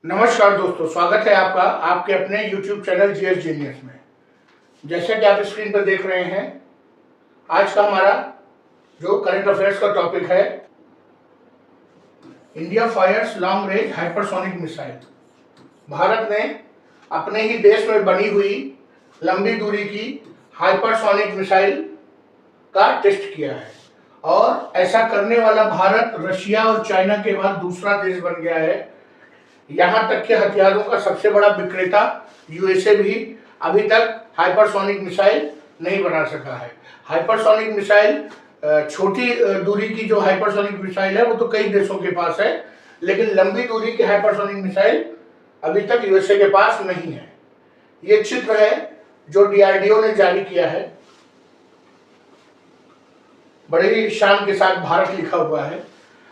नमस्कार दोस्तों, स्वागत है आपका आपके अपने YouTube चैनल जीएस जीनियस में। जैसे कि आप स्क्रीन पर देख रहे हैं, आज का हमारा जो करंट अफेयर्स का टॉपिक है, India fires long range hypersonic missile. Bharat ने अपने ही देश में बनी हुई लंबी दूरी की हाइपरसोनिक मिसाइल का टेस्ट किया है और ऐसा करने वाला भारत रशिया और चाइना के बाद दूसरा देश बन गया है। यहाँ तक के हथियारों का सबसे बड़ा विक्रेता यूएसए भी अभी तक हाइपरसोनिक मिसाइल नहीं बना सका है। हाइपरसोनिक मिसाइल छोटी दूरी की जो हाइपरसोनिक मिसाइल है वो तो कई देशों के पास है, लेकिन लंबी दूरी की हाइपरसोनिक मिसाइल अभी तक यूएसए के पास नहीं है। ये चित्र है जो डीआरडीओ ने जारी किया है, बड़े ही शान के साथ भारत लिखा हुआ है।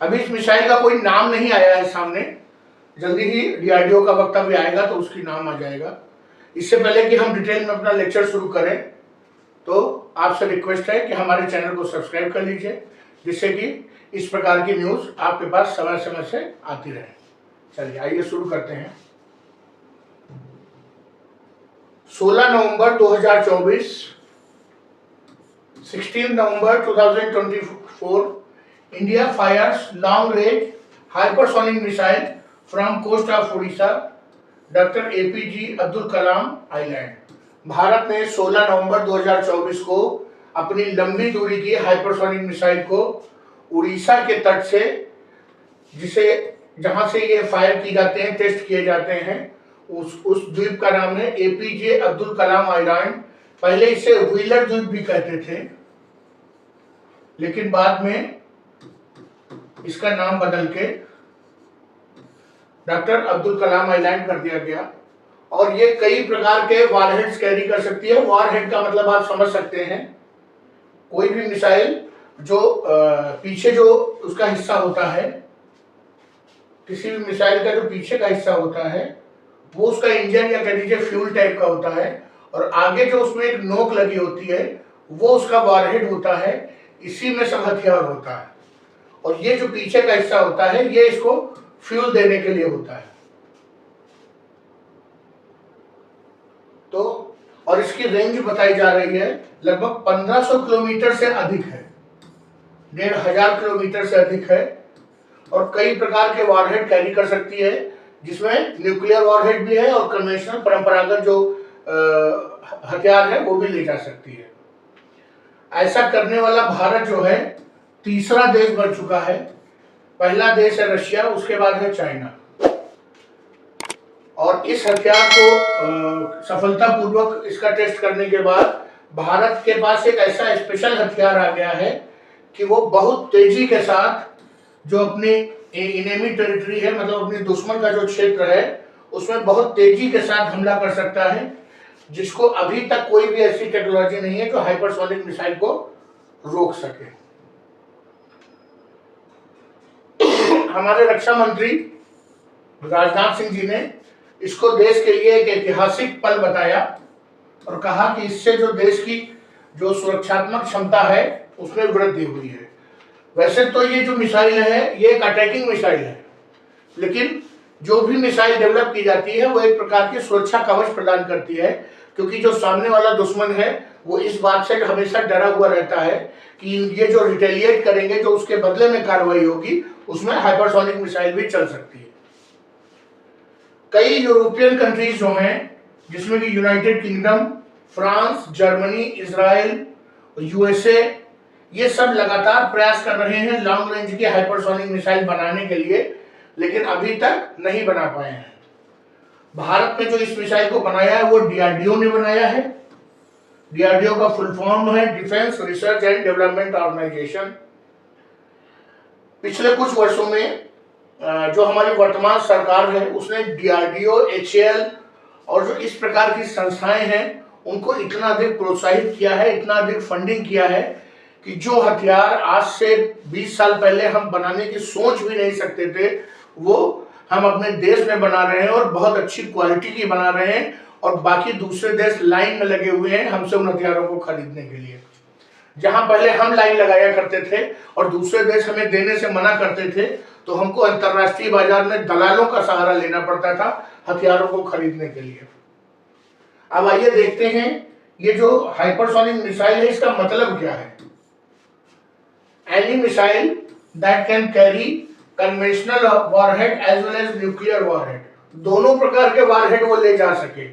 अभी इस मिसाइल का कोई नाम नहीं आया है सामने, जल्दी ही डीआरडीओ का वक्तव्य आएगा तो उसकी नाम आ जाएगा। इससे पहले कि हम डिटेल में अपना लेक्चर शुरू करें तो आपसे रिक्वेस्ट है कि हमारे चैनल को सब्सक्राइब कर लीजिए, जिससे कि इस प्रकार की न्यूज़ आपके पास समय समय से आती रहे। चलिए आइए शुरू करते हैं। 16 नवंबर 2024, 16 नवंबर 2024, India fires long range hypersonic missile from coast of Orissa, doctor APJ Abdul Kalam island. Bharat ने 16 नवंबर 2024 को अपनी लंबी दूरी की हाइपरसोनिक मिसाइल को उड़ीसा के तट से, जहां से ये फायर की जाते हैं, टेस्ट किए जाते हैं, उस द्वीप का नाम है एपीजे अब्दुल कलाम आइलैंड। पहले इसे व्हीलर द्वीप भी कहते थे, लेकिन बाद में इसका नाम बदल के डॉक्टर अब्दुल कलाम आइलैंड कर दिया गया। और ये कई प्रकार के वॉरहेड्स कैरी कर सकती है। वॉरहेड का मतलब आप समझ सकते हैं, कोई भी मिसाइल जो पीछे जो उसका हिस्सा होता है, किसी भी मिसाइल का जो पीछे का हिस्सा होता है वो उसका इंजन या कह लीजिए फ्यूल टाइप का होता है, और आगे जो उसमें एक नोक लगी होती है वो उसका वॉरहेड होता है। इसी में सब हथियार होता है, और ये जो पीछे का हिस्सा होता है ये इसको फ्यूल देने के लिए होता है। तो और इसकी रेंज बताई जा रही है लगभग 1500 किलोमीटर से अधिक है, 1500 किलोमीटर से अधिक है, और कई प्रकार के वॉरहेड कैरी कर सकती है, जिसमें न्यूक्लियर वॉरहेड भी है और कन्वेंशनल परंपरागत जो हथियार है वो भी ले जा सकती है। ऐसा करने वाला भारत जो है तीसरा देश बन चुका है। पहला देश है रशिया, उसके बाद है चाइना। और इस हथियार को सफलतापूर्वक इसका टेस्ट करने के बाद भारत के पास एक ऐसा स्पेशल हथियार आ गया है कि वो बहुत तेजी के साथ जो अपनी इनेमी टेरिटरी है, मतलब अपने दुश्मन का जो क्षेत्र है, उसमें बहुत तेजी के साथ हमला कर सकता है, जिसको अभी तक कोई भी ऐसी टेक्नोलॉजी नहीं है जो हाइपरसोनिक मिसाइल को रोक सके। हमारे रक्षा मंत्री राजनाथ सिंह जी ने इसको देश के लिए एक ऐतिहासिक पल बताया और कहा कि इससे जो देश की जो सुरक्षात्मक क्षमता है उसमें वृद्धि हुई है। वैसे तो ये जो मिसाइल है ये एक अटैकिंग मिसाइल है, लेकिन जो भी मिसाइल डेवलप की जाती है वो एक प्रकार की सुरक्षा कवच प्रदान करती है, क्योंकि जो सामने वाला दुश्मन है वो इस बात से हमेशा डरा हुआ रहता है कि ये जो रिटेलिएट करेंगे, जो उसके बदले में कार्रवाई होगी, उसमें हाइपरसोनिक मिसाइल भी चल सकती है। कई यूरोपियन कंट्रीज जो हैं, जिसमें कि United kingdom, France, Germany, Israel, USA, ये सब लगातार प्रयास कर रहे हैं लॉन्ग रेंज की हाइपरसोनिक मिसाइल बनाने के लिए, लेकिन अभी तक नहीं बना पाए हैं। भारत में जो इस मिसाइल को बनाया है वो डीआरडीओ ने बनाया है। डीआरडीओ का फुल फॉर्म है defence research and development organisation. पिछले कुछ वर्षों में जो हमारी वर्तमान सरकार है उसने डीआरडीओ, एचएएल और जो इस प्रकार की संस्थाएं हैं उनको इतना अधिक प्रोत्साहित किया है, इतना अधिक फंडिंग किया है कि जो हथियार आज से 20 साल पहले हम बनाने की सोच भी नहीं सकते थे, वो हम अपने देश में बना रहे हैं और बहुत अच्छी क्वालिटी की बना रहे हैं, और बाकी दूसरे देश लाइन में लगे हुए हैं हमसे उन हथियारों को खरीदने के लिए। जहां पहले हम लाइन लगाया करते थे और दूसरे देश हमें देने से मना करते थे, तो हमको अंतरराष्ट्रीय बाजार में दलालों का सहारा लेना पड़ता था हथियारों को खरीदने के लिए। अब आइए देखते हैं ये जो हाइपरसोनिक मिसाइल है इसका मतलब क्या है। Any missile that can carry conventional warhead as well as nuclear warhead, दोनों प्रकार के वॉरहेड वो ले जा सके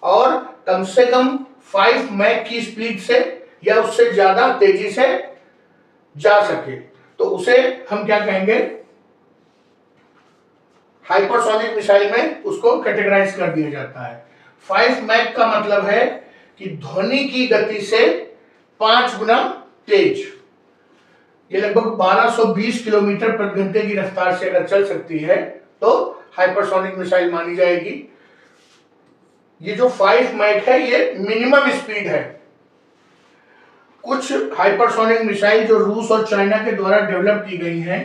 और कम से कम 5 मैक की स्पीड से या उससे ज्यादा तेजी से जा सके, तो उसे हम क्या कहेंगे, हाइपरसोनिक मिसाइल में उसको कैटेगराइज कर दिया जाता है। 5 मैक का मतलब है कि ध्वनि की गति से 5 गुना तेज। ये लगभग 1220 किलोमीटर प्रति घंटे की रफ्तार से अगर चल सकती है तो हाइपरसोनिक मिसाइल मानी जाएगी। ये जो 5 मैक है ये मिनिमम स्पीड है। कुछ हाइपरसोनिक मिसाइल जो रूस और चाइना के द्वारा डेवलप की गई हैं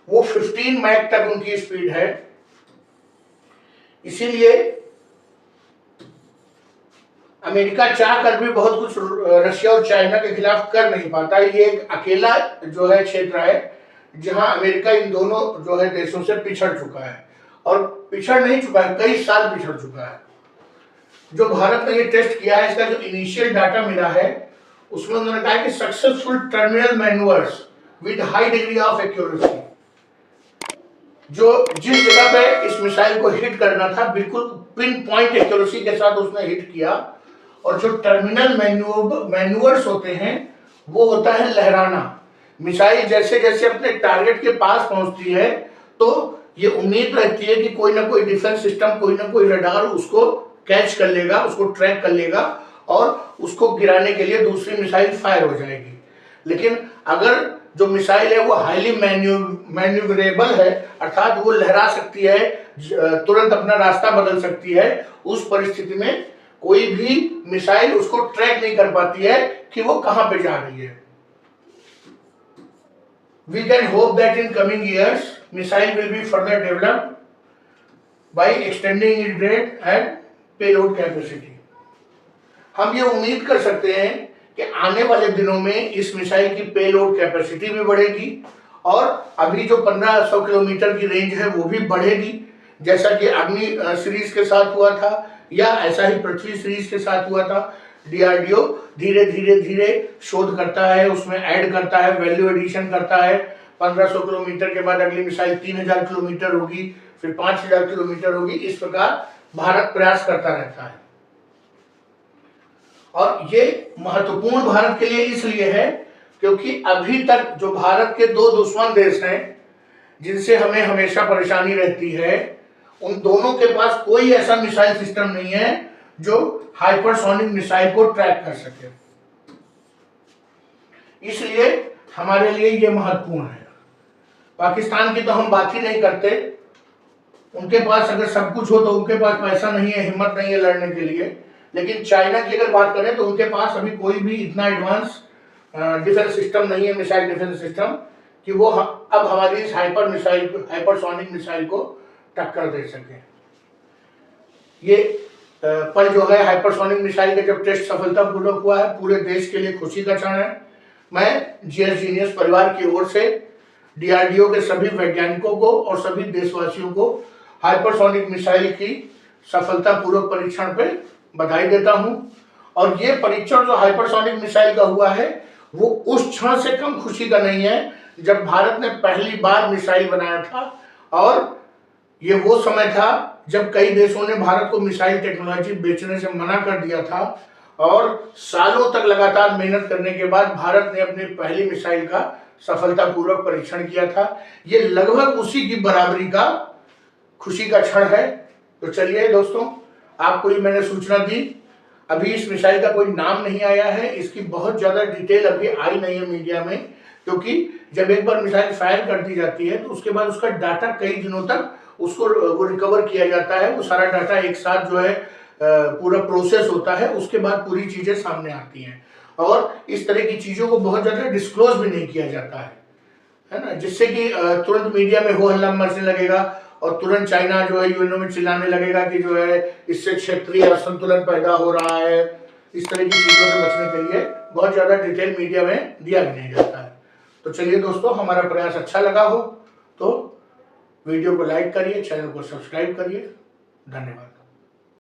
वो 15 मैक तक उनकी स्पीड है। इसीलिए अमेरिका चाह कर भी बहुत कुछ रशिया और चाइना के खिलाफ कर नहीं पाता। ये एक अकेला जो है क्षेत्र है जहां अमेरिका इन दोनों जो है देशों से पिछड़ चुका है, और पिछड़ नहीं चुका है, कई साल पिछड़ चुका है। जो भारत ने ये टेस्ट किया है, इसका जो इनिशियल डाटा मिला है उसमें उन्होंने कहा कि successful terminal manoeuvres with high degree of accuracy, जो जिस जगह पे इस मिसाइल को हिट करना था बिल्कुल पिन पॉइंट एक्यूरेसी के साथ उसने हिट किया। और जो टर्मिनल मैन्यूवर्स होते हैं वो होता है लहराना। मिसाइल जैसे जैसे अपने टारगेट के पास पहुंचती है तो ये उम्मीद रहती है कि कोई ना कोई डिफेंस सिस्टम, कोई ना कोई रडार उसको कैच कर लेगा, उसको ट्रैक कर लेगा और उसको गिराने के लिए दूसरी मिसाइल फायर हो जाएगी। लेकिन अगर जो मिसाइल है वो हाईली मैन्यूवरेबल है, अर्थात वो लहरा सकती है, तुरंत अपना रास्ता बदल सकती है, उस परिस्थिति में कोई भी मिसाइल उसको ट्रैक नहीं कर पाती है कि वो कहां पे जा रही है। We can hope that in coming years missile will be further developed by extending its range and payload capacity। हम ये उम्मीद कर सकते हैं कि आने वाले दिनों में इस मिसाइल की पेलोड कैपेसिटी भी बढ़ेगी और अभी जो 1500 किलोमीटर की रेंज है वो भी बढ़ेगी, जैसा कि अग्नि सीरीज के साथ हुआ था या ऐसा ही पृथ्वी सीरीज के साथ हुआ था। डीआरडीओ धीरे धीरे शोध करता है, उसमें ऐड करता है, वैल्यू एडिशन करता है। 1500 किलोमीटर के बाद अगली मिसाइल 3000 किलोमीटर होगी, फिर 5000 किलोमीटर होगी। इस प्रकार भारत प्रयास करता रहता है और ये महत्वपूर्ण भारत के लिए इसलिए है क्योंकि अभी तक जो भारत के दो दुश्मन देश हैं जिनसे हमें हमेशा परेशानी रहती है, उन दोनों के पास कोई ऐसा मिसाइल सिस्टम नहीं है जो हाइपरसोनिक मिसाइल को ट्रैक कर सके। इसलिए हमारे लिए ये महत्वपूर्ण है। पाकिस्तान की तो हम बात ही नहीं करते, उनके पास अगर सब कुछ हो तो उनके पास पैसा नहीं है, हिम्मत नहीं है लड़ने के लिए। लेकिन चाइना की अगर बात करें तो उनके पास अभी कोई भी इतना एडवांस डिफेंस सिस्टम नहीं है, मिसाइल डिफेंस सिस्टम, कि वो अब हमारी इस हाइपरसोनिक मिसाइल को टक्कर दे सके। ये पल जो है हाइपरसोनिक मिसाइल का जब टेस्ट सफलतापूर्वक हुआ है, पूरे देश के लिए खुशी का क्षण है। मैं जीएस जीनियस परिवार की ओर से डीआरडीओ के सभी वैज्ञानिकों को और सभी देशवासियों को हाइपरसोनिक मिसाइल की सफलतापूर्वक परीक्षण पे बधाई देता हूं। और ये परीक्षण जो हाइपरसोनिक मिसाइल का हुआ है वो उस क्षण से कम खुशी का नहीं है जब भारत ने पहली बार मिसाइल बनाया था, और ये वो समय था जब कई देशों ने भारत को मिसाइल टेक्नोलॉजी बेचने से मना कर दिया था। और सालों तक लगातार मेहनत करने के बाद भारत ने अपनी पहली मिसाइल का सफलतापूर्वक परीक्षण किया था। ये लगभग उसी की बराबरी का खुशी का क्षण है। तो चलिए दोस्तों, आपको ये मैंने सूचना दी। अभी इस मिसाइल का कोई नाम नहीं आया है, इसकी बहुत ज्यादा डिटेल अभी आई नहीं है मीडिया में, क्योंकि जब एक बार मिसाइल फायर कर दी जाती है तो उसके बाद उसका डाटा कई दिनों तक उसको वो रिकवर किया जाता है। वो सारा डाटा एक साथ जो है पूरा प्रोसेस होता है, उसके बाद पूरी चीजें सामने आती हैं और इस तरह की चीजों को बहुत ज्यादा डिस्क्लोज भी नहीं किया जाता है ना, जिससे कि तुरंत मीडिया में हो हल्ला मचने लगेगा और तुरंत चाइना जो है यूएनओ में चिल्लाने लगेगा कि जो है इससे क्षेत्रीय असंतुलन पैदा हो रहा है। इस तरह की चीजों से बचने के लिए बहुत ज्यादा डिटेल मीडिया में दिया भी नहीं जाता है। तो चलिए दोस्तों, हमारा प्रयास अच्छा लगा हो तो वीडियो को लाइक करिए, चैनल को सब्सक्राइब करिए। धन्यवाद।